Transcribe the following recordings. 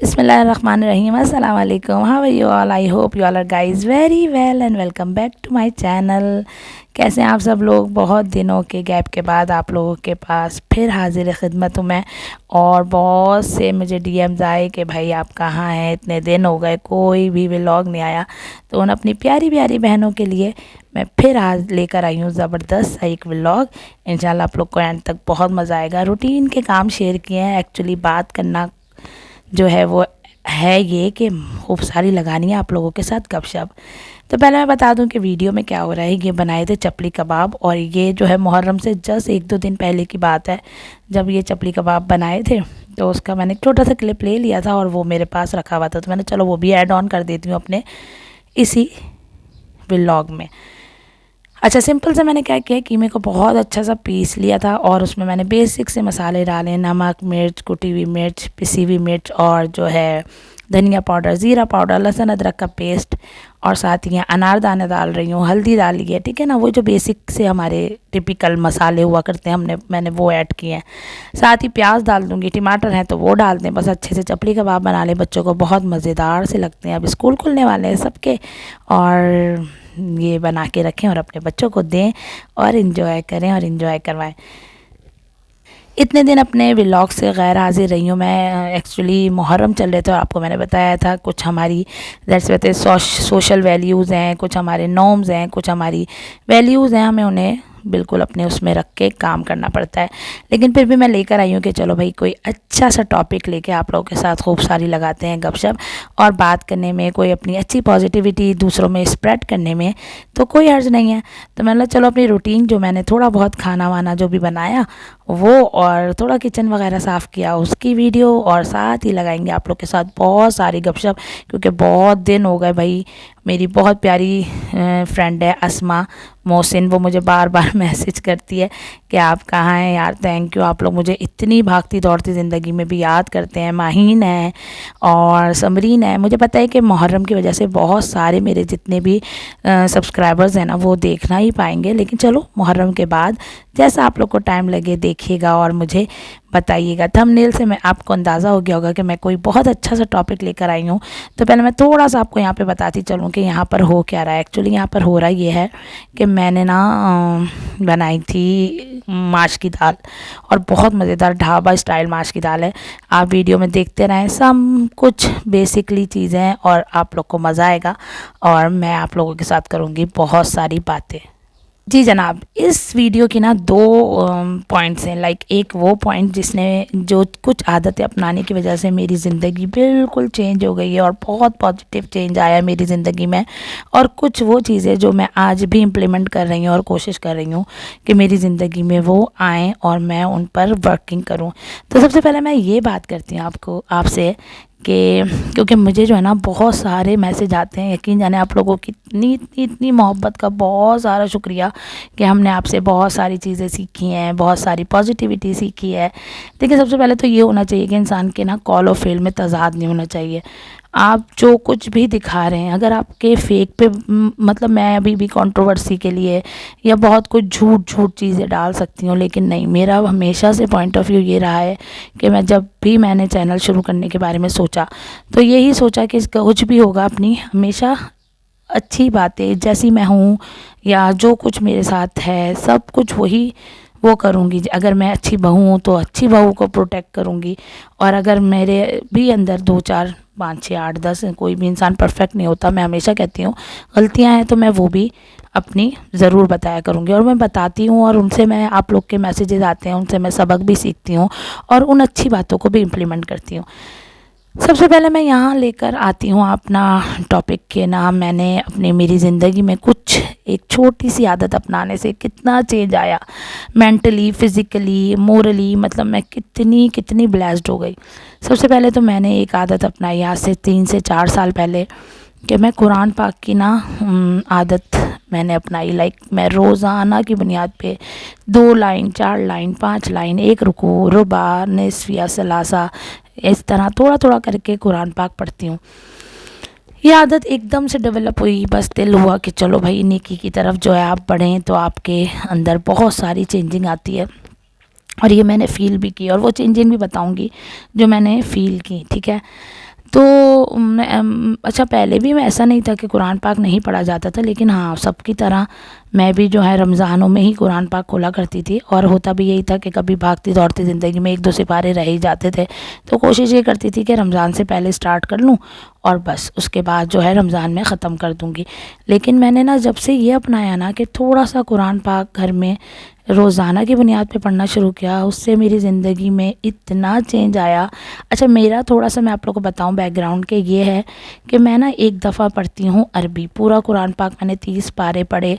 بسم اللہ الرحمن الرحیم. السلام علیکم. How are you all? I hope you all are guys very well and welcome back to my channel. کیسے ہیں آپ سب لوگ؟ بہت دنوں کے گیپ کے بعد آپ لوگوں کے پاس پھر حاضر خدمت ہوں میں. اور بہت سے مجھے ڈی ایمز آئے کہ بھائی آپ کہاں ہیں، اتنے دن ہو گئے کوئی بھی ولاگ نہیں آیا. تو ان اپنی پیاری پیاری بہنوں کے لیے میں پھر آج لے کر آئی ہوں زبردست سا ایک ولاگ. انشاءاللہ آپ لوگ کو اینڈ تک بہت مزہ آئے گا. روٹین کے کام شیئر کیے ہیں. ایکچولی بات کرنا جو ہے وہ ہے یہ کہ خوب ساری لگانی ہے آپ لوگوں کے ساتھ گپ شپ. تو پہلے میں بتا دوں کہ ویڈیو میں کیا ہو رہا ہے. یہ بنائے تھے چپلی کباب، اور یہ جو ہے محرم سے جسٹ 1-2 دن پہلے کی بات ہے جب یہ چپلی کباب بنائے تھے. تو اس کا میں نے ایک چھوٹا سا کلپ لے لیا تھا اور وہ میرے پاس رکھا ہوا تھا، تو میں نے چلو وہ بھی ایڈ آن کر دیتی ہوں اپنے اسی ولاگ میں. اچھا، سمپل سے میں نے کیا کیا، قیمے کو بہت اچھا سا پیس لیا تھا اور اس میں نے بیسک سے مسالے ڈالے: نمک، مرچ، کٹی ہوئی مرچ، پسی ہوئی مرچ، اور جو ہے دھنیا پاؤڈر، زیرہ پاؤڈر، لہسن ادرک کا پیسٹ، اور ساتھ ہی انار دانے ڈال رہی ہوں، ہلدی ڈال لی ہے. ٹھیک ہے نا، وہ جو بیسک سے ہمارے ٹپیکل مسالے ہوا کرتے ہیں میں نے وہ ایڈ کیے ہیں. ساتھ ہی پیاز ڈال دوں گی، ٹماٹر ہیں تو وہ ڈال دیں. بس اچھے سے چپلی کباب بنا لیں. بچوں کو بہت مزیدار سے لگتے ہیں. اب اسکول کھلنے والے ہیں سب کے، اور یہ بنا کے رکھیں اور اپنے بچوں کو دیں اور انجوائے کریں اور انجوائے کروائیں. اتنے دن اپنے ولاگ سے غیر حاضر رہی ہوں میں. ایکچولی محرم چل رہے تھے اور آپ کو میں نے بتایا تھا کچھ ہماری سوشل ویلیوز ہیں، کچھ ہمارے نارمز ہیں، کچھ ہماری ویلیوز ہیں. ہمیں انہیں بالکل اپنے اس میں رکھ کے کام کرنا پڑتا ہے. لیکن پھر بھی میں لے کر آئی ہوں کہ چلو بھائی کوئی اچھا سا ٹاپک لے کے آپ لوگوں کے ساتھ خوب ساری لگاتے ہیں گپ شپ، اور بات کرنے میں کوئی اپنی اچھی پازیٹیوٹی دوسروں میں اسپریڈ کرنے میں تو کوئی حرج نہیں ہے. تو میں نے چلو اپنی روٹین جو میں نے تھوڑا بہت کھانا وانا جو بھی بنایا وہ، اور تھوڑا کچن وغیرہ صاف کیا، اس کی ویڈیو، اور ساتھ ہی لگائیں گے آپ لوگ کے ساتھ بہت ساری گپ شپ. کیونکہ بہت دن ہو گئے بھائی. میری بہت پیاری فرینڈ ہے اسما محسن، وہ مجھے بار بار میسج کرتی ہے کہ آپ کہاں ہیں یار. تھینک یو، آپ لوگ مجھے اتنی بھاگتی دوڑتی زندگی میں بھی یاد کرتے ہیں. ماہین ہے اور سمرین ہے. مجھے پتہ ہے کہ محرم کی وجہ سے بہت سارے میرے جتنے بھی سبسکرائبرز ہیں نا وہ دیکھنا ہی پائیں گے، لیکن چلو محرم کے بعد جیسا آپ لوگ کو ٹائم لگے دیکھیے گا اور مجھے بتائیے گا. تھمبنیل سے میں آپ کو اندازہ ہو گیا ہوگا کہ میں کوئی بہت اچھا سا ٹاپک لے کر آئی ہوں. تو پہلے میں تھوڑا سا آپ کو یہاں پہ بتاتی چلوں کہ یہاں پر ہو کیا رہا ہے. ایکچولی یہاں پر ہو رہا یہ ہے کہ میں نے نا بنائی تھی ماش کی دال، اور بہت مزیدار ڈھابا اسٹائل ماش کی دال ہے. آپ ویڈیو میں دیکھتے رہیں، سب کچھ بیسکلی چیزیں ہیں اور آپ لوگ کو مزہ آئے گا، اور میں آپ لوگوں کے ساتھ کروں گی بہت ساری باتیں. جی جناب، اس ویڈیو کی نا 2 پوائنٹس ہیں. ایک وہ پوائنٹ جس نے جو کچھ عادتیں اپنانے کی وجہ سے میری زندگی بالکل چینج ہو گئی ہے اور بہت پازیٹیو چینج آیا ہے میری زندگی میں، اور کچھ وہ چیزیں جو میں آج بھی امپلیمنٹ کر رہی ہوں اور کوشش کر رہی ہوں کہ میری زندگی میں وہ آئیں اور میں ان پر ورکنگ کروں. تو سب سے پہلے میں یہ بات کرتی ہوں آپ سے کہ کیونکہ مجھے جو ہے نا بہت سارے میسج آتے ہیں. یقین جانے آپ لوگوں کی اتنی محبت کا بہت سارا شکریہ کہ ہم نے آپ سے بہت ساری چیزیں سیکھی ہیں، بہت ساری پازیٹیوٹی سیکھی ہے. دیکھیں، سب سے پہلے تو یہ ہونا چاہیے کہ انسان کے نا کال و فعل میں تضاد نہیں ہونا چاہیے. آپ جو کچھ بھی دکھا رہے ہیں، اگر آپ کے فیک پہ مطلب میں ابھی بھی کنٹروورسی کے لیے یا بہت کچھ جھوٹ چیزیں ڈال سکتی ہوں، لیکن نہیں، میرا ہمیشہ سے پوائنٹ آف ویو یہ رہا ہے کہ میں نے چینل شروع کرنے کے بارے میں سوچا تو یہی سوچا کہ اس کا کچھ بھی ہوگا اپنی ہمیشہ اچھی باتیں جیسی میں ہوں یا جو کچھ میرے ساتھ ہے سب کچھ وہ کروں گی. اگر میں اچھی بہو ہوں تو اچھی بہو کو پروٹیکٹ کروں گی، اور اگر میرے بھی اندر 2 4 5 6 8 10 کوئی بھی انسان پرفیکٹ نہیں ہوتا، میں ہمیشہ کہتی ہوں غلطیاں ہیں تو میں وہ بھی اپنی ضرور بتایا کروں گی، اور میں بتاتی ہوں. اور ان سے میں آپ لوگ کے میسیجز آتے ہیں، ان سے میں سبق بھی سیکھتی ہوں اور ان اچھی باتوں کو بھی امپلیمنٹ کرتی ہوں. سب سے پہلے میں یہاں لے کر آتی ہوں اپنا ٹاپک کے نام. میں نے میری زندگی میں ایک چھوٹی سی عادت اپنانے سے کتنا چینج آیا، مینٹلی، فزیکلی، مورلی. مطلب میں کتنی بلیسڈ ہو گئی. سب سے پہلے تو میں نے ایک عادت اپنائی آج سے 3 سے 4 سال پہلے کہ میں قرآن پاک کی نا عادت میں نے اپنائی. میں روزانہ کی بنیاد پہ 2 لائن، 4 لائن، 5 لائن، 1 رکوع، ربع، نصف یا ثلاثہ، اس طرح تھوڑا کر کے قرآن پاک پڑھتی ہوں. یہ عادت ایک دم سے ڈیولپ ہوئی، بس دل ہوا کہ چلو بھائی نیکی کی طرف جو ہے آپ بڑھیں تو آپ کے اندر بہت ساری چینجنگ آتی ہے، اور یہ میں نے فیل بھی کی، اور وہ چینجنگ بھی بتاؤں گی جو میں نے فیل کی. ٹھیک ہے، تو اچھا پہلے بھی میں ایسا نہیں تھا کہ قرآن پاک نہیں پڑھا جاتا تھا، لیکن ہاں سب کی طرح میں بھی جو ہے رمضانوں میں ہی قرآن پاک کھولا کرتی تھی، اور ہوتا بھی یہی تھا کہ کبھی بھاگتی دوڑتی زندگی میں 1-2 سپارے رہ ہی جاتے تھے، تو کوشش یہ کرتی تھی کہ رمضان سے پہلے سٹارٹ کر لوں اور بس اس کے بعد جو ہے رمضان میں ختم کر دوں گی۔ لیکن میں نے نا جب سے یہ اپنایا نا کہ تھوڑا سا قرآن پاک گھر میں روزانہ کی بنیاد پہ پڑھنا شروع کیا، اس سے میری زندگی میں اتنا چینج آیا۔ اچھا میرا تھوڑا سا میں آپ لوگوں کو بتاؤں بیک گراؤنڈ کہ یہ ہے کہ میں نا ایک دفعہ پڑھتی ہوں عربی، پورا قرآن پاک میں نے 30 پارے پڑھے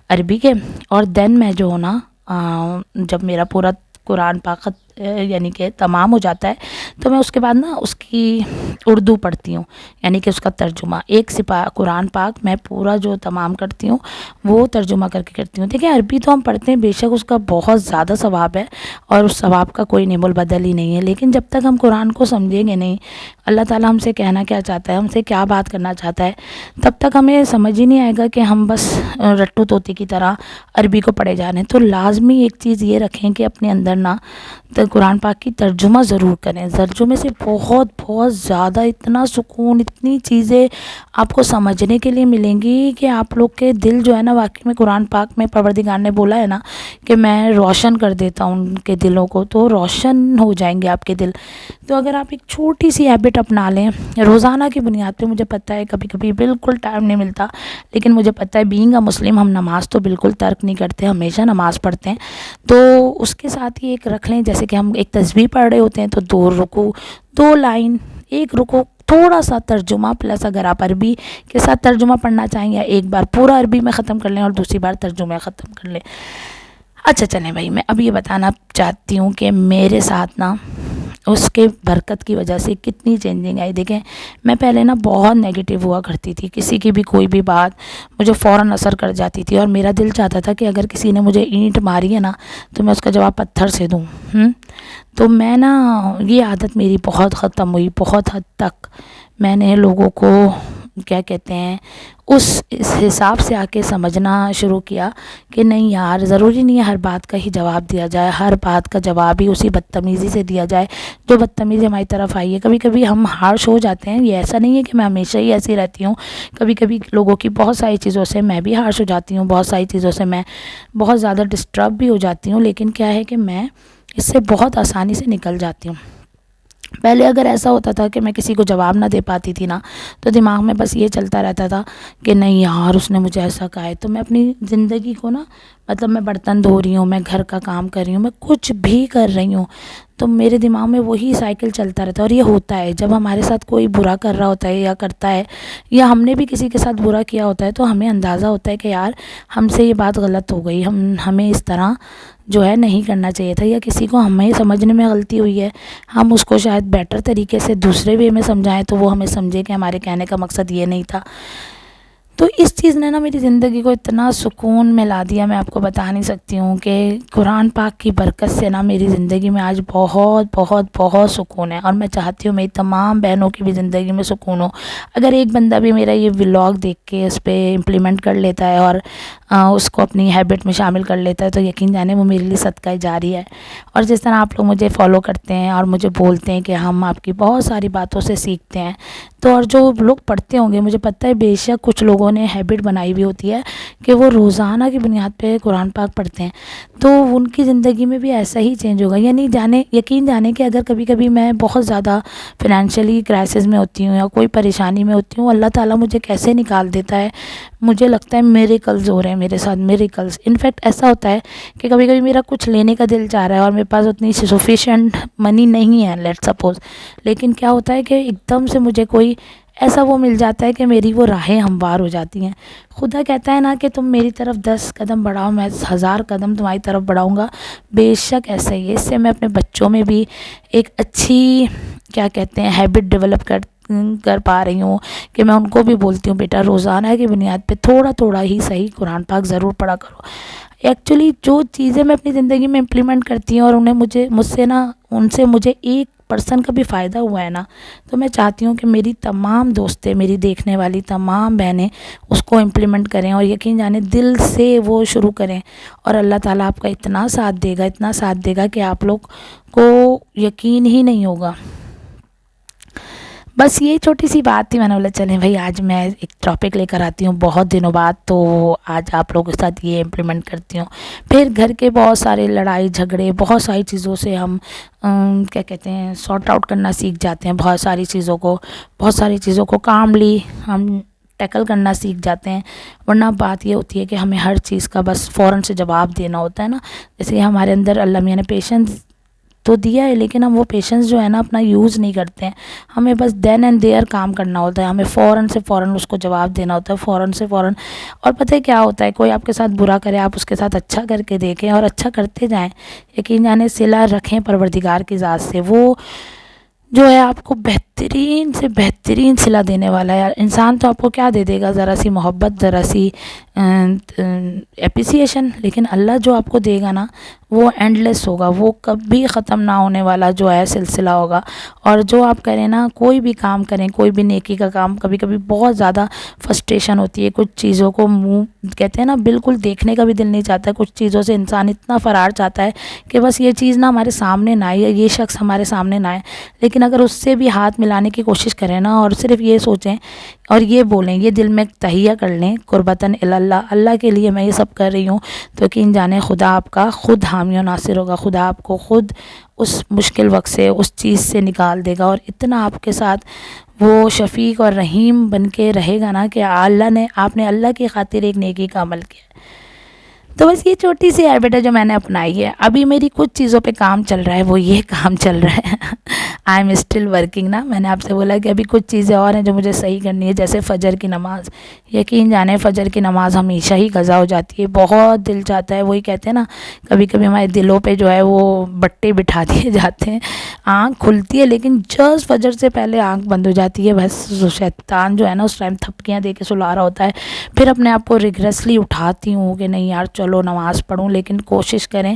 عربی کے، اور دین میں جو نا جب میرا پورا قرآن پاک یعنی کہ تمام ہو جاتا ہے تو میں اس کے بعد نا اس کی اردو پڑھتی ہوں، یعنی کہ اس کا ترجمہ ایک قرآن پاک میں پورا جو تمام کرتی ہوں وہ ترجمہ کر کے کرتی ہوں۔ دیکھیں عربی تو ہم پڑھتے ہیں، بے شک اس کا بہت زیادہ ثواب ہے اور اس ثواب کا کوئی نعم البدل ہی نہیں ہے، لیکن جب تک ہم قرآن کو سمجھیں گے نہیں، اللہ تعالیٰ ہم سے کہنا کیا چاہتا ہے، ہم سے کیا بات کرنا چاہتا ہے، تب تک ہمیں سمجھ ہی نہیں آئے گا کہ ہم بس رٹو طوطی کی طرح عربی کو پڑھے جا رہے ہیں۔ تو لازمی ایک چیز یہ رکھیں کہ اپنے اندر نا قرآن پاک کی ترجمہ ضرور کریں، ترجمے سے بہت بہت زیادہ اتنا سکون، اتنی چیزیں آپ کو سمجھنے کے لیے ملیں گی کہ آپ لوگ کے دل جو ہے نا، واقعی میں قرآن پاک میں پروردگار نے بولا ہے نا کہ میں روشن کر دیتا ہوں ان کے دلوں کو، تو روشن ہو جائیں گے آپ کے دل۔ تو اگر آپ ایک چھوٹی سی ہیبٹ اپنا لیں روزانہ کی بنیاد پہ، مجھے پتہ ہے کبھی کبھی بالکل ٹائم نہیں ملتا، لیکن مجھے پتہ ہے بینگ اے مسلم ہم نماز تو بالکل ترک نہیں کرتے، ہمیشہ نماز پڑھتے ہیں، تو اس کے ساتھ ہی ایک رکھ لیں، جیسے کہ ہم ایک تسبیح پڑھ رہے ہوتے ہیں تو 2 رکوع 2 لائن، ایک رکوع تھوڑا سا ترجمہ پلس اگر آپ عربی کے ساتھ ترجمہ پڑھنا چاہیں یا ایک بار پورا عربی میں ختم کر لیں اور دوسری بار ترجمہ ختم کر لیں۔ اچھا چلیں بھائی، میں اب یہ بتانا چاہتی ہوں کہ میرے ساتھ نا اس کے برکت کی وجہ سے کتنی چینجنگ آئی۔ دیکھیں میں پہلے نا بہت نیگیٹو ہوا کرتی تھی، کسی کی بھی کوئی بھی بات مجھے فوراً اثر کر جاتی تھی، اور میرا دل چاہتا تھا کہ اگر کسی نے مجھے اینٹ ماری ہے نا تو میں اس کا جواب پتھر سے دوں۔ تو میں نا یہ عادت میری بہت ختم ہوئی، بہت حد تک میں نے لوگوں کو کیا کہتے ہیں اس حساب سے آ کے سمجھنا شروع کیا کہ نہیں یار، ضروری نہیں ہے ہر بات کا ہی جواب دیا جائے، ہر بات کا جواب ہی اسی بدتمیزی سے دیا جائے جو بدتمیزی ہماری طرف آئی ہے۔ کبھی کبھی ہم ہارش ہو جاتے ہیں، یہ ایسا نہیں ہے کہ میں ہمیشہ ہی ایسی رہتی ہوں، کبھی کبھی لوگوں کی بہت ساری چیزوں سے میں بھی ہارش ہو جاتی ہوں، بہت ساری چیزوں سے میں بہت زیادہ ڈسٹرب بھی ہو جاتی ہوں، لیکن کیا ہے کہ میں اس سے بہت آسانی سے نکل جاتی ہوں۔ پہلے اگر ایسا ہوتا تھا کہ میں کسی کو جواب نہ دے پاتی تھی نا تو دماغ میں بس یہ چلتا رہتا تھا کہ نہیں یار اس نے مجھے ایسا کہا ہے، تو میں اپنی زندگی کو نا مطلب میں برتن دھو رہی ہوں، میں گھر کا کام کر رہی ہوں، میں کچھ بھی کر رہی ہوں تو میرے دماغ میں وہی سائیکل چلتا رہتا ہے۔ اور یہ ہوتا ہے جب ہمارے ساتھ کوئی برا کر رہا ہوتا ہے یا کرتا ہے، یا ہم نے بھی کسی کے ساتھ برا کیا ہوتا ہے، تو ہمیں اندازہ ہوتا ہے کہ یار ہم سے یہ بات غلط ہو گئی، ہمیں اس طرح جو ہے نہیں کرنا چاہیے تھا، یا کسی کو ہمیں سمجھنے میں غلطی ہوئی ہے، ہم اس کو شاید بیٹر طریقے سے دوسرے وے میں سمجھائیں تو وہ ہمیں سمجھے کہ ہمارے کہنے کا مقصد یہ نہیں تھا۔ تو اس چیز نے نا میری زندگی کو اتنا سکون میں لا دیا، میں آپ کو بتا نہیں سکتی ہوں کہ قرآن پاک کی برکت سے نا میری زندگی میں آج بہت بہت بہت سکون ہے، اور میں چاہتی ہوں میری تمام بہنوں کی بھی زندگی میں سکون ہو۔ اگر ایک بندہ بھی میرا یہ ولاگ دیکھ کے اس پہ امپلیمنٹ کر لیتا ہے اور اس کو اپنی ہیبٹ میں شامل کر لیتا ہے تو یقین جانے وہ میرے لیے صدقہ جاری ہے۔ اور جس طرح آپ لوگ مجھے فالو کرتے ہیں اور مجھے بولتے ہیں کہ ہم آپ کی بہت ساری باتوں سے سیکھتے ہیں، تو اور جو لوگ پڑھتے ہوں گے مجھے پتہ ہے بے شک کچھ لوگوں نے ہیبٹ بنائی ہوئی ہوتی ہے کہ وہ روزانہ کی بنیاد پہ قرآن پاک پڑھتے ہیں، تو ان کی زندگی میں بھی ایسا ہی چینج ہوگا۔ یعنی یقین جانے کہ اگر کبھی کبھی میں بہت زیادہ فنینشلی کرائسس میں ہوتی ہوں یا کوئی پریشانی میں ہوتی ہوں، اللہ تعالیٰ مجھے کیسے نکال دیتا ہے، مجھے لگتا ہے میریکلز ہو رہے ہیں میرے ساتھ، میریکلز۔ انفیکٹ ایسا ہوتا ہے کہ کبھی کبھی میرا کچھ لینے کا دل چاہ رہا ہے اور میرے پاس اتنی سفیشینٹ منی نہیں ہے، لیٹ سپوز، لیکن کیا ہوتا ہے کہ ایک دم سے مجھے کوئی ایسا وہ مل جاتا ہے کہ میری وہ راہیں ہموار ہو جاتی ہیں۔ خدا کہتا ہے نا کہ تم میری طرف 10 قدم بڑھاؤ، میں 1000 قدم تمہاری طرف بڑھاؤں گا، بے شک ایسا ہی ہے۔ اس سے میں اپنے بچوں میں بھی ایک اچھی کیا کہتے ہیں ہیبٹ ڈیولپ کر پا رہی ہوں کہ میں ان کو بھی بولتی ہوں بیٹا روزانہ کی بنیاد پہ تھوڑا تھوڑا ہی صحیح قرآن پاک ضرور پڑھا کرو۔ ایکچولی جو چیزیں میں اپنی زندگی میں امپلیمنٹ کرتی ہوں اور ان سے مجھے 1% کا بھی فائدہ ہوا ہے نا، تو میں چاہتی ہوں کہ میری تمام دوستیں، میری دیکھنے والی تمام بہنیں اس کو امپلیمنٹ کریں، اور یقین جانے دل سے وہ شروع کریں، اور اللہ تعالیٰ آپ کا اتنا ساتھ دے گا کہ آپ لوگ کو یقین ہی نہیں ہوگا۔ بس یہ چھوٹی سی بات تھی، میں نے بولا چلیں بھائی آج میں ایک ٹاپک لے کر آتی ہوں بہت دنوں بعد، تو آج آپ لوگوں کے ساتھ یہ امپلیمنٹ کرتی ہوں۔ پھر گھر کے بہت سارے لڑائی جھگڑے، بہت ساری چیزوں سے ہم کیا کہتے ہیں سارٹ آؤٹ کرنا سیکھ جاتے ہیں، بہت ساری چیزوں کو کاملی ہم ٹیکل کرنا سیکھ جاتے ہیں۔ ورنہ بات یہ ہوتی ہے کہ ہمیں ہر چیز کا بس فوراً سے جواب دینا ہوتا ہے نا، جیسے ہمارے اندر اللہ میاں نے پیشنس تو دیا ہے، لیکن ہم وہ پیشنس جو ہے نا اپنا یوز نہیں کرتے ہیں۔ ہمیں بس دین اینڈ دیئر کام کرنا ہوتا ہے، ہمیں فوراً سے فوراً اس کو جواب دینا ہوتا ہے، فوراً سے فوراً۔ اور پتہ ہے کیا ہوتا ہے، کوئی آپ کے ساتھ برا کرے، آپ اس کے ساتھ اچھا کر کے دیکھیں اور اچھا کرتے جائیں، یقین جانے صلہ رکھیں پروردگار کی ذات سے، وہ جو ہے آپ کو بہترین سے بہترین صلہ دینے والا ہے۔ انسان تو آپ کو کیا دے دے گا، ذرا سی محبت، ذرا سی اپریسیشن، لیکن اللہ جو آپ کو دے گا نا وہ اینڈ لیس ہوگا، وہ کبھی ختم نہ ہونے والا جو ہے سلسلہ ہوگا۔ اور جو آپ کریں نا، کوئی بھی کام کریں، کوئی بھی نیکی کا کام، کبھی کبھی بہت زیادہ فرسٹریشن ہوتی ہے، کچھ چیزوں کو منہ کہتے ہیں نا بالکل دیکھنے کا بھی دل نہیں چاہتا ہے، کچھ چیزوں سے انسان اتنا فرار چاہتا ہے کہ بس یہ چیز نہ ہمارے سامنے نہ آئے، یہ شخص ہمارے سامنے نہ آئے، لیکن اگر اس سے بھی ہاتھ ملانے کی کوشش کریں نا اور صرف یہ سوچیں اور یہ بولیں، یہ دل میں تہیہ کر لیں قربتاً اللہ، اللہ کے لیے میں یہ سب کر رہی ہوں، تو یقین جانے خدا آپ کا خود حامی و ناصر ہوگا، خدا آپ کو خود اس مشکل وقت سے، اس چیز سے نکال دے گا، اور اتنا آپ کے ساتھ وہ شفیق اور رحیم بن کے رہے گا نا کہ آپ نے اللہ کی خاطر ایک نیکی کا عمل کیا۔ تو بس یہ چھوٹی سی ہیبٹ ہے جو میں نے اپنائی ہے۔ ابھی میری کچھ چیزوں پہ کام چل رہا ہے، وہ یہ کام چل رہا ہے آئی ایم اسٹل ورکنگ نا۔ میں نے آپ سے بولا کہ ابھی کچھ چیزیں اور ہیں جو مجھے صحیح کرنی ہے، جیسے فجر کی نماز۔ یقین جانے فجر کی نماز ہمیشہ ہی قضا ہو جاتی ہے، بہت دل چاہتا ہے، وہی کہتے ہیں نا کبھی کبھی ہمارے دلوں پہ جو ہے وہ بٹے بٹھا دیے جاتے ہیں، آنکھ کھلتی ہے لیکن جسٹ فجر سے پہلے آنکھ بند ہو جاتی ہے، بس شیطان جو ہے نا اس ٹائم تھپکیاں دے کے سلا رہا ہوتا ہے۔ پھر اپنے آپ کو ریگریسلی اٹھاتی ہوں کہ نہیں یار چلو نماز پڑھوں، لیکن کوشش کریں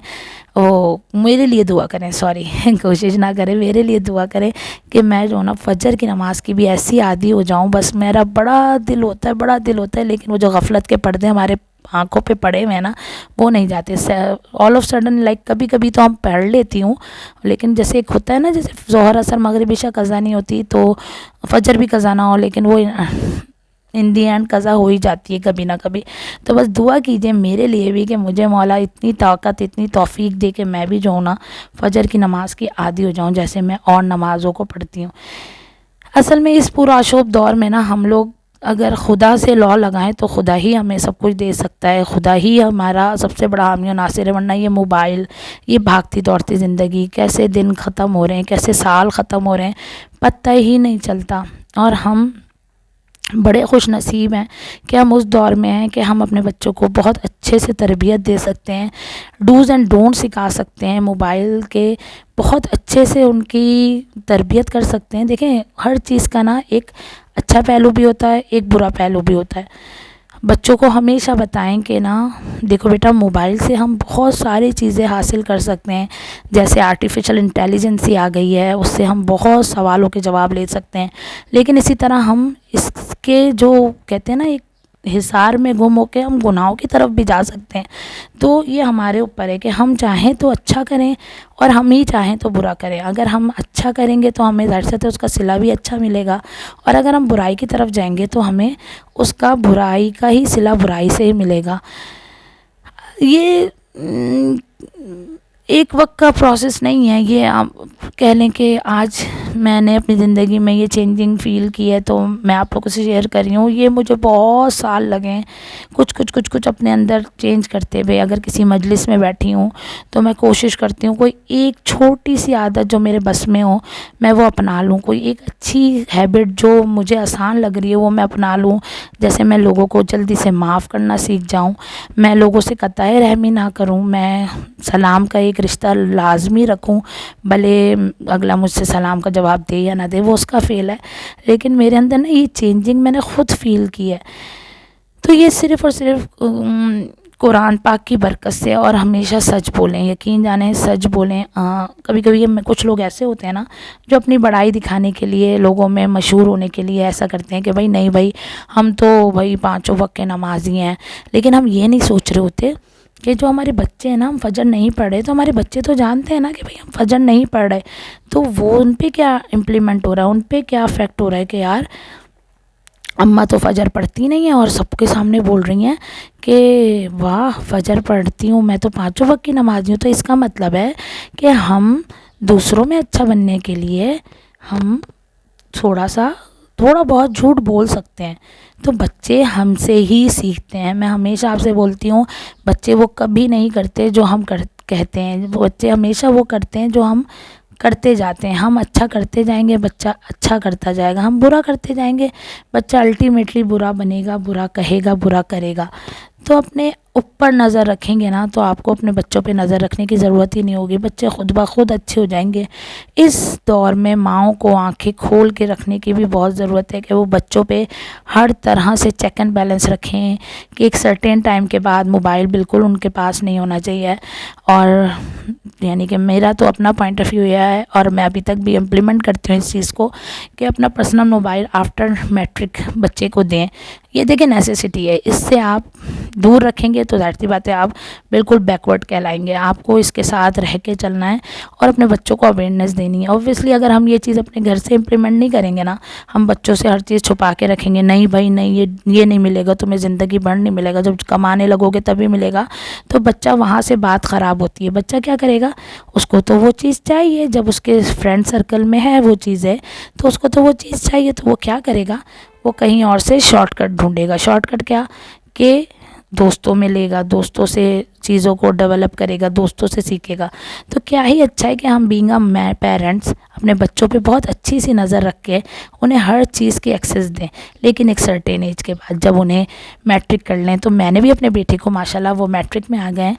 میرے لیے دعا کریں، کوشش نہ کریں، میرے لیے دعا کریں کہ میں جو نا فجر کی نماز کی بھی ایسی عادی ہو جاؤں۔ بس میرا بڑا دل ہوتا ہے لیکن وہ جو غفلت کے پردے ہمارے آنکھوں پہ پڑے ہوئے ہیں نا وہ نہیں جاتے، آل آف سڈن لائک کبھی کبھی تو ہم پڑھ لیتی ہوں، لیکن جیسے ایک ہوتا ہے نا جیسے ظہر اثر مغرب عشاء قضا نہیں ہوتی تو فجر بھی قضا نہ ہو، لیکن وہ ان دی اینڈ قضا ہو ہی جاتی ہے کبھی نہ کبھی۔ تو بس دعا کیجئے میرے لیے بھی کہ مجھے مولا اتنی طاقت، اتنی توفیق دے کہ میں بھی جو ہوں نا فجر کی نماز کی عادی ہو جاؤں، جیسے میں اور نمازوں کو پڑھتی ہوں۔ اصل میں اس پورا آشوب دور میں نا ہم لوگ اگر خدا سے لو لگائیں تو خدا ہی ہمیں سب کچھ دے سکتا ہے، خدا ہی ہمارا سب سے بڑا حامی و ناصر ہے، ورنہ یہ موبائل، یہ بھاگتی دوڑتی زندگی، کیسے دن ختم ہو رہے ہیں، کیسے سال ختم ہو رہے ہیں، پتہ ہی نہیں چلتا۔ اور ہم بڑے خوش نصیب ہیں کہ ہم اس دور میں ہیں کہ ہم اپنے بچوں کو بہت اچھے سے تربیت دے سکتے ہیں، ڈوز اینڈ ڈونٹ سکھا سکتے ہیں، موبائل کے بہت اچھے سے ان کی تربیت کر سکتے ہیں۔ دیکھیں ہر چیز کا نا ایک اچھا پہلو بھی ہوتا ہے، ایک برا پہلو بھی ہوتا ہے۔ بچوں کو ہمیشہ بتائیں کہ نا دیکھو بیٹا موبائل سے ہم بہت ساری چیزیں حاصل کر سکتے ہیں، جیسے آرٹیفیشل انٹیلیجنسی آ گئی ہے، اس سے ہم بہت سوالوں کے جواب لے سکتے ہیں، لیکن اسی طرح ہم اس کے جو کہتے ہیں نا ایک حصار میں گم ہو کے ہم گناہوں کی طرف بھی جا سکتے ہیں۔ تو یہ ہمارے اوپر ہے کہ ہم چاہیں تو اچھا کریں اور ہم ہی چاہیں تو برا کریں۔ اگر ہم اچھا کریں گے تو ہمیں ظاہر سی بات ہے اس کا صلہ بھی اچھا ملے گا، اور اگر ہم برائی کی طرف جائیں گے تو ہمیں اس کا برائی کا ہی صلہ برائی سے ہی ملے گا۔ یہ ایک وقت کا پروسیس نہیں ہے، یہ آپ کہہ لیں کہ آج میں نے اپنی زندگی میں یہ چینجنگ فیل کی ہے تو میں آپ لوگوں سے شیئر کر رہی ہوں۔ یہ مجھے بہت سال لگے ہیں کچھ اپنے اندر چینج کرتے ہوئے۔ اگر کسی مجلس میں بیٹھی ہوں تو میں کوشش کرتی ہوں کوئی ایک چھوٹی سی عادت جو میرے بس میں ہو میں وہ اپنا لوں، کوئی ایک اچھی ہیبٹ جو مجھے آسان لگ رہی ہے وہ میں اپنا لوں، جیسے میں لوگوں کو جلدی سے معاف کرنا سیکھ جاؤں، میں لوگوں سے قطع رحمی نہ کروں، میں سلام کا ایک رشتہ لازمی رکھوں، بھلے اگلا مجھ سے سلام کا جواب دے یا نہ دے وہ اس کا فیل ہے، لیکن میرے اندر نا یہ چینجنگ میں نے خود فیل کی ہے۔ تو یہ صرف اور صرف قرآن پاک کی برکت سے، اور ہمیشہ سچ بولیں، یقین جانیں سچ بولیں۔ کبھی کبھی کچھ لوگ ایسے ہوتے ہیں نا جو اپنی بڑائی دکھانے کے لیے، لوگوں میں مشہور ہونے کے لیے ایسا کرتے ہیں کہ بھائی نہیں بھائی ہم تو بھائی 5 وقت کے نمازی ہیں، لیکن ہم یہ نہیں سوچ رہے ہوتے کہ جو ہمارے بچے ہیں نا، ہم فجر نہیں پڑھ رہے تو ہمارے بچے تو جانتے ہیں نا کہ بھئی ہم فجر نہیں پڑھ رہے، تو وہ ان پہ کیا امپلیمنٹ ہو رہا ہے، ان پہ کیا افیکٹ ہو رہا ہے کہ یار اماں تو فجر پڑھتی نہیں ہیں اور سب کے سامنے بول رہی ہیں کہ واہ فجر پڑھتی ہوں، میں تو 5 وقت کی نمازی ہوں. تو اس کا مطلب ہے کہ ہم دوسروں میں اچھا بننے کے لیے ہم تھوڑا بہت جھوٹ بول سکتے ہیں. تو بچے ہم سے ہی سیکھتے ہیں. میں ہمیشہ آپ سے بولتی ہوں، بچے وہ کبھی نہیں کرتے جو ہم کہتے ہیں، بچے ہمیشہ وہ کرتے ہیں جو ہم کرتے جاتے ہیں. ہم اچھا کرتے جائیں گے، بچہ اچھا کرتا جائے گا. ہم برا کرتے جائیں گے، بچہ الٹیمیٹلی برا بنے گا، برا کہے گا، برا کرے گا. تو اپنے اوپر نظر رکھیں گے نا تو آپ کو اپنے بچوں پہ نظر رکھنے کی ضرورت ہی نہیں ہوگی. بچے خود بخود اچھے ہو جائیں گے. اس دور میں ماؤں کو آنکھیں کھول کے رکھنے کی بھی بہت ضرورت ہے کہ وہ بچوں پہ ہر طرح سے چیک اینڈ بیلنس رکھیں کہ ایک سرٹین ٹائم کے بعد موبائل بالکل ان کے پاس نہیں ہونا چاہیے. اور یعنی کہ میرا تو اپنا پوائنٹ آف ویو یہ ہے اور میں ابھی تک بھی امپلیمنٹ کرتی ہوں اس چیز کو کہ اپنا پرسنل موبائل آفٹر میٹرک بچے کو دیں. یہ دیکھیں نیسیسٹی ہے، اس سے آپ دور رکھیں گے تو ظاہر سی بات ہے آپ بالکل بیکورڈ کہلائیں گے. آپ کو اس کے ساتھ رہ کے چلنا ہے اور اپنے بچوں کو اویئرنیس دینی ہے. اوبویسلی اگر ہم یہ چیز اپنے گھر سے امپلیمنٹ نہیں کریں گے نا، ہم بچوں سے ہر چیز چھپا کے رکھیں گے، نہیں بھائی نہیں یہ نہیں ملے گا تمہیں، زندگی بھر نہیں ملے گا، جب کمانے لگو گے تبھی ملے گا. تو بچہ وہاں سے بات خراب ہوتی ہے. بچہ کیا کرے گا، اس کو تو وہ چیز چاہیے، جب اس کے فرینڈ سرکل میں ہے وہ چیز ہے تو اس کو تو وہ چیز چاہیے. تو وہ کیا کرے گا، وہ کہیں اور سے شارٹ کٹ ڈھونڈے گا. شارٹ کٹ کیا کہ دوستوں میں لے گا، دوستوں سے چیزوں کو ڈیولپ کرے گا، دوستوں سے سیکھے گا. تو کیا ہی اچھا ہے کہ ہم بینگ اے پیرنٹس اپنے بچوں پہ بہت اچھی سی نظر رکھ کے انہیں ہر چیز کی ایکسیس دیں. لیکن ایک سرٹین ایج کے بعد جب انہیں میٹرک کر لیں، تو میں نے بھی اپنے بیٹے کو ماشاءاللہ وہ میٹرک میں آ گئے ہیں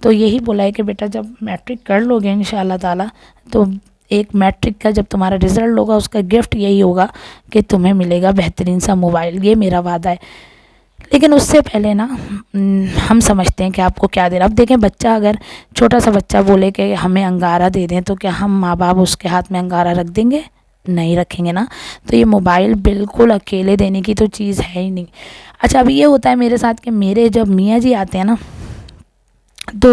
تو یہی بولا ہے کہ بیٹا جب میٹرک کر لو گے انشاءاللہ تعالی تو ایک میٹرک کا جب تمہارا رزلٹ ہوگا اس کا گفٹ یہی ہوگا کہ تمہیں ملے گا بہترین سا موبائل. یہ میرا وعدہ ہے. لیکن اس سے پہلے نا ہم سمجھتے ہیں کہ آپ کو کیا دینا. اب دیکھیں بچہ اگر چھوٹا سا بچہ بولے کہ ہمیں انگارہ دے دیں تو کیا ہم ماں باپ اس کے ہاتھ میں انگارہ رکھ دیں گے؟ نہیں رکھیں گے نا. تو یہ موبائل بالکل اکیلے دینے کی تو چیز ہے ہی نہیں. اچھا ابھی یہ ہوتا ہے میرے ساتھ کہ میرے جب میاں جی آتے ہیں نا تو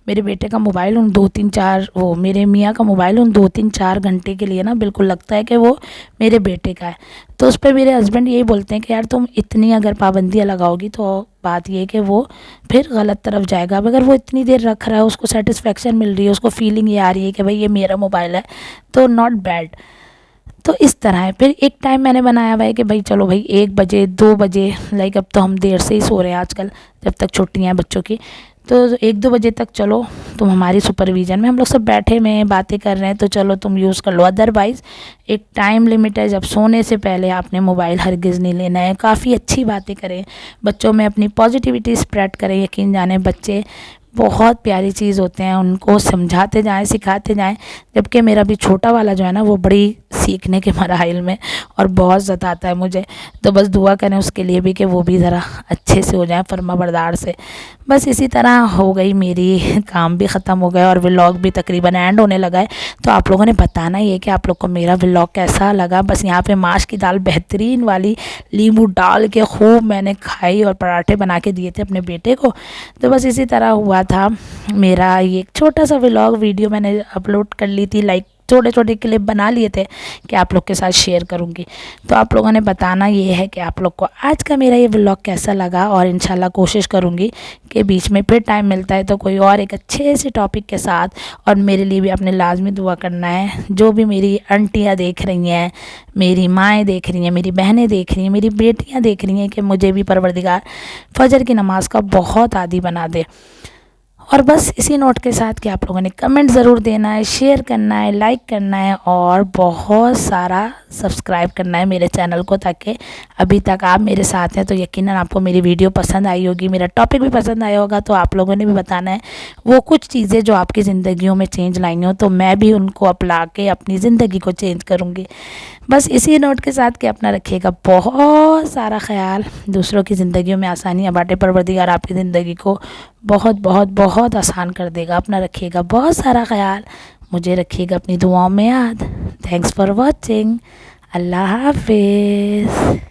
میرے بیٹے کا موبائل میرے میاں کا موبائل 2-3-4 گھنٹے کے لیے نا بالکل لگتا ہے کہ وہ میرے بیٹے کا ہے. تو اس پہ میرے ہسبینڈ یہی بولتے ہیں کہ یار تم اتنی اگر پابندیاں لگاؤ گی تو بات یہ کہ وہ پھر غلط طرف جائے گا. اگر وہ اتنی دیر رکھ رہا ہے، اس کو سیٹسفیکشن مل رہی ہے، اس کو فیلنگ یہ آ رہی ہے کہ بھائی یہ میرا موبائل ہے تو ناٹ بیڈ. تو اس طرح ہے. پھر ایک ٹائم میں نے بنایا ہوا ہے کہ بھائی چلو بھائی 1 بجے 2 بجے اب تو ہم دیر سے ہی سو رہے ہیں آج کل جب تک چھٹیاں ہیں بچوں کی، تو 1-2 بجے تک چلو تم ہماری سپرویژن میں، ہم لوگ سب بیٹھے میں باتیں کر رہے ہیں تو چلو تم یوز کر لو. ادروائز ایک ٹائم لمٹ ہے، جب سونے سے پہلے آپ نے موبائل ہرگز نہیں لینا ہے. کافی اچھی باتیں کریں بچوں میں، اپنی پازیٹیوٹی اسپریڈ کریں. یقین جانیں بچے بہت پیاری چیز ہوتے ہیں، ان کو سمجھاتے جائیں، سکھاتے جائیں. جبکہ میرا بھی چھوٹا والا جو ہے نا وہ بڑی سیکھنے کے مراحل میں اور بہت ستاتا ہے مجھے. تو بس دعا کریں اس کے لیے بھی کہ وہ بھی ذرا اچھے سے ہو جائیں، فرما بردار سے. بس اسی طرح ہو گئی میری، کام بھی ختم ہو گئے اور ولاگ بھی تقریباً اینڈ ہونے لگا ہے. تو آپ لوگوں نے بتانا ہی ہے کہ آپ لوگ کو میرا ولاگ کیسا لگا. بس یہاں پہ ماش کی دال بہترین والی لیموں ڈال کے خوب میں نے کھائی اور پراٹھے بنا کے دیے تھے اپنے بیٹے کو. تو بس اسی طرح ہوا تھا میرا یہ ایک چھوٹا سا ولاگ ویڈیو میں نے اپلوڈ کر لی تھی، چھوٹے چھوٹے کلپ بنا لیے تھے کہ آپ لوگ کے ساتھ شیئر کروں گی. تو آپ لوگوں نے بتانا یہ ہے کہ آپ لوگ کو آج کا میرا یہ ولاگ کیسا لگا. اور انشاءاللہ کوشش کروں گی کہ بیچ میں پھر ٹائم ملتا ہے تو کوئی اور ایک اچھے سے ٹاپک کے ساتھ. اور میرے لیے بھی آپ نے لازمی دعا کرنا ہے. جو بھی میری انٹیاں دیکھ رہی ہیں، میری مائیں دیکھ رہی ہیں، میری بہنیں دیکھ رہی ہیں، میری بیٹیاں دیکھ رہی ہیں کہ مجھے بھی پروردگار فجر کی نماز کا بہت عادی بنا دے. اور بس اسی نوٹ کے ساتھ کہ آپ لوگوں نے کمنٹ ضرور دینا ہے، شیئر کرنا ہے، لائک کرنا ہے اور بہت سارا سبسکرائب کرنا ہے میرے چینل کو، تاکہ ابھی تک آپ میرے ساتھ ہیں تو یقیناً آپ کو میری ویڈیو پسند آئی ہوگی، میرا ٹاپک بھی پسند آیا ہوگا. تو آپ لوگوں نے بھی بتانا ہے وہ کچھ چیزیں جو آپ کی زندگیوں میں چینج لائیں ہوں تو میں بھی ان کو اپنا کے اپنی زندگی کو چینج کروں گی. بس اسی نوٹ کے ساتھ کہ اپنا رکھیے گا بہت سارا خیال، دوسروں کی زندگیوں میں آسانیاں بانٹے. پروردگار آپ کی زندگی کو بہت بہت بہت آسان کر دے گا. اپنا رکھیے گا بہت سارا خیال، مجھے رکھیے گا اپنی دعاؤں میں یاد. Thanks for watching. اللہ حافظ.